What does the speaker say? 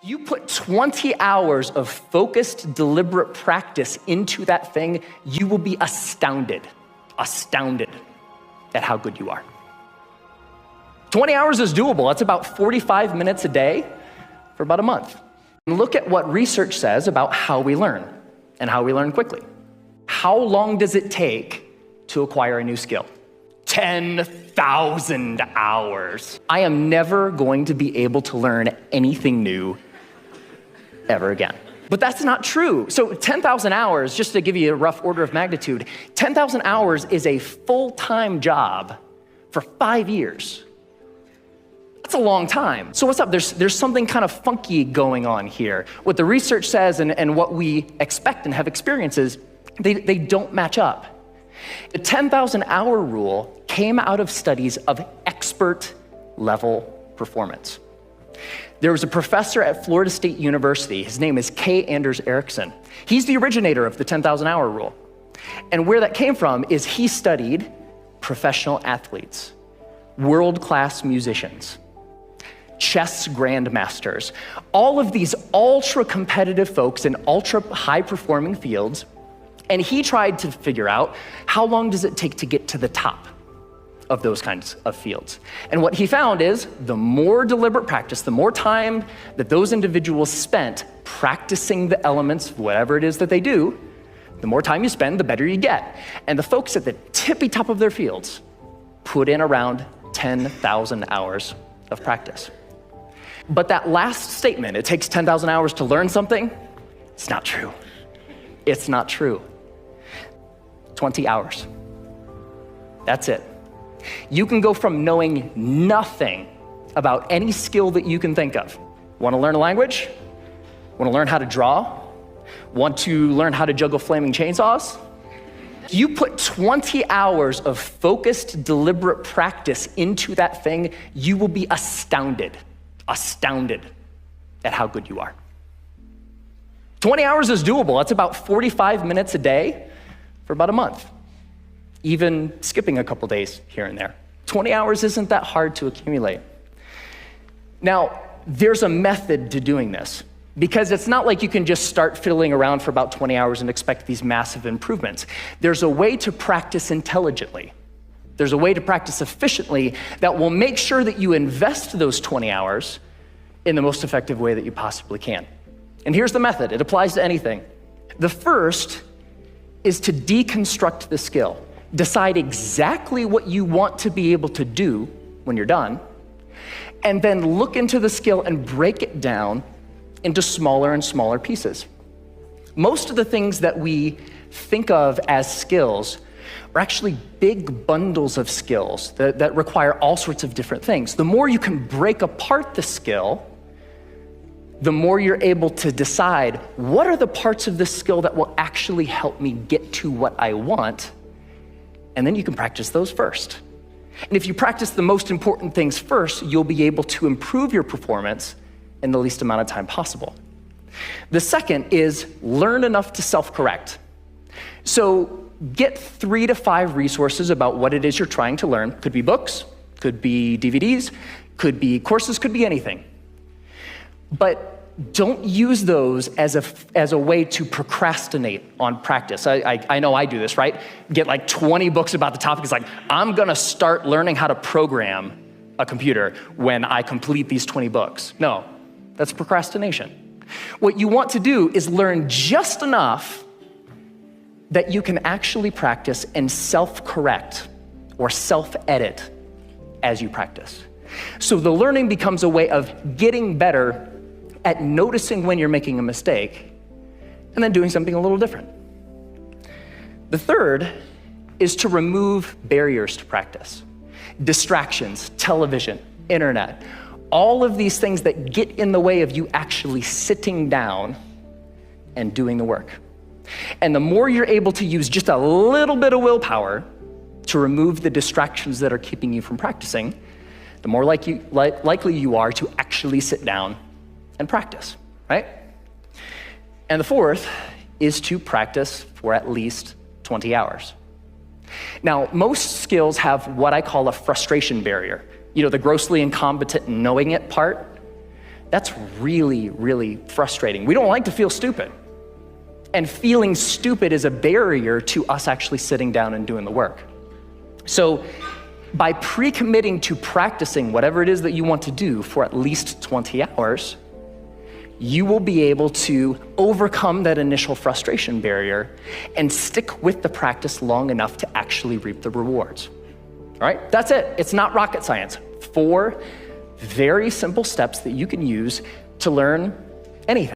You put 20 hours of focused, deliberate practice into that thing, you will be astounded at how good you are. 20 hours is doable. That's about 45 minutes a day for about a month. And look at what research says about how we learn and how we learn quickly. How long does it take to acquire a new skill? 10,000 hours. I am never going to be able to learn anything new ever again. But that's not true. So 10,000 hours, just to give you a rough order of magnitude, 10,000 hours is a full-time job for 5 years. That's a long time. So what's up? There's something kind of funky going on here. What the research says and what we expect and have experiences, they don't match up. The 10,000 hour rule came out of studies of expert level performance. There was a professor at Florida State University. His name is K. Anders Ericsson. He's the originator of the 10,000 hour rule. And where that came from is he studied professional athletes, world-class musicians, chess grandmasters, all of these ultra-competitive folks in ultra-high-performing fields, and he tried to figure out how long does it take to get to the top of those kinds of fields. And what he found is the more deliberate practice, the more time that those individuals spent practicing the elements, whatever it is that they do, the more time you spend, the better you get. And the folks at the tippy top of their fields put in around 10,000 hours of practice. But that last statement, it takes 10,000 hours to learn something, it's not true. It's not true. 20 hours. That's it. You can go from knowing nothing about any skill that you can think of. Want to learn a language? Want to learn how to draw? Want to learn how to juggle flaming chainsaws? You put 20 hours of focused, deliberate practice into that thing, you will be astounded at how good you are. 20 hours is doable. That's about 45 minutes a day for about a month, even skipping a couple days here and there. 20 hours isn't that hard to accumulate. Now, there's a method to doing this, because it's not like you can just start fiddling around for about 20 hours and expect these massive improvements. There's a way to practice intelligently. There's a way to practice efficiently that will make sure that you invest those 20 hours in the most effective way that you possibly can. And here's the method. It applies to anything. The first is to deconstruct the skill. Decide exactly what you want to be able to do when you're done, and then look into the skill and break it down into smaller and smaller pieces. Most of the things that we think of as skills are actually big bundles of skills that require all sorts of different things. The more you can break apart the skill, the more you're able to decide what are the parts of this skill that will actually help me get to what I want, and then you can practice those first. And if you practice the most important things first, you'll be able to improve your performance in the least amount of time possible. The second is learn enough to self-correct. So get 3 to 5 resources about what it is you're trying to learn. Could be books, could be DVDs, could be courses, could be anything. But don't use those as a way to procrastinate on practice. I know I do this, right? Get like 20 books about the topic. It's like, I'm gonna start learning how to program a computer when I complete these 20 books. No, that's procrastination. What you want to do is learn just enough that you can actually practice and self-correct or self-edit as you practice. So the learning becomes a way of getting better at noticing when you're making a mistake and then doing something a little different. The third is to remove barriers to practice. Distractions, television, internet, all of these things that get in the way of you actually sitting down and doing the work. And the more you're able to use just a little bit of willpower to remove the distractions that are keeping you from practicing, the more likely you are to actually sit down and practice, right? And the fourth is to practice for at least 20 hours. Now, most skills have what I call a frustration barrier. You know, the grossly incompetent knowing it part. That's really, really frustrating. We don't like to feel stupid. And feeling stupid is a barrier to us actually sitting down and doing the work. So by pre-committing to practicing whatever it is that you want to do for at least 20 hours, you will be able to overcome that initial frustration barrier and stick with the practice long enough to actually reap the rewards. All right, that's it. It's not rocket science. 4 very simple steps that you can use to learn anything.